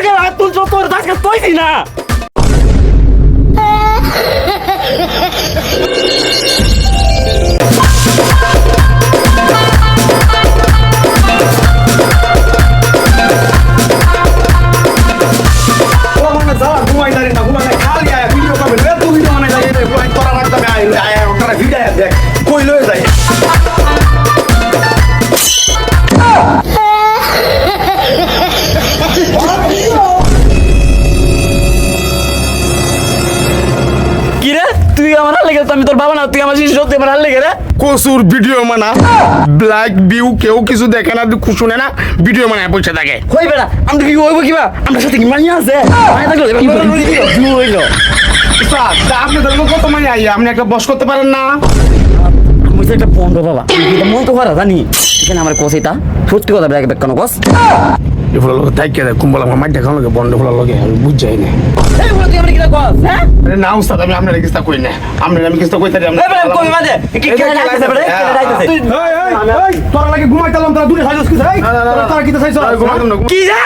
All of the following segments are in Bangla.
আমার গায়ে হাত তুলছো তোর আজকে তুইছি না কই লয়ে যায় কি রে তুই আমার হাল লেগে আমি তোর বাবা না তুই আমার শিশু সত্যি আমার হাল লেগে রে কসুর ভিডিও মানা ব্ল্যাক ভিউ কেউ কিছু দেখে না শুনে না ভিডিও মানে পয়সা থাকে কই বেড়া আমরা কি হইব কিবা আমরা সাথে কি মানিয়ে আছে মানিয়ে থাকলে কি হইল আপনি ধরুন কত মানে আই আপনি একটা বস করতে পারেন না আমি তো একটা বন্ধ বাবা এটা মন তো করা জানি এখানে আমার কোসিটা সত্যি কথা ব্যাগ ব্যাগ কেন কস এগুলো লোক তাই কে কুম্বল আমার মাঠ দেখানো লাগে বন্ধ ফুলার লগে আমি বুঝ যাই না এই বলে তুই আমরা কি কস হ্যাঁ আরে না উস্তাদ আমি আপনার কিস্তা কই না আমি কিস্তা কইতে এই বেড়া কই বাদে কি কে যাইতেছে বেড়া কে যাইতেছে এই তোরা লাগে ঘুমাইতালাম তোরা দূরে সাইজস কি যাই তোরা কি চাইছ ঘুমাইতাম না কি যা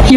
কি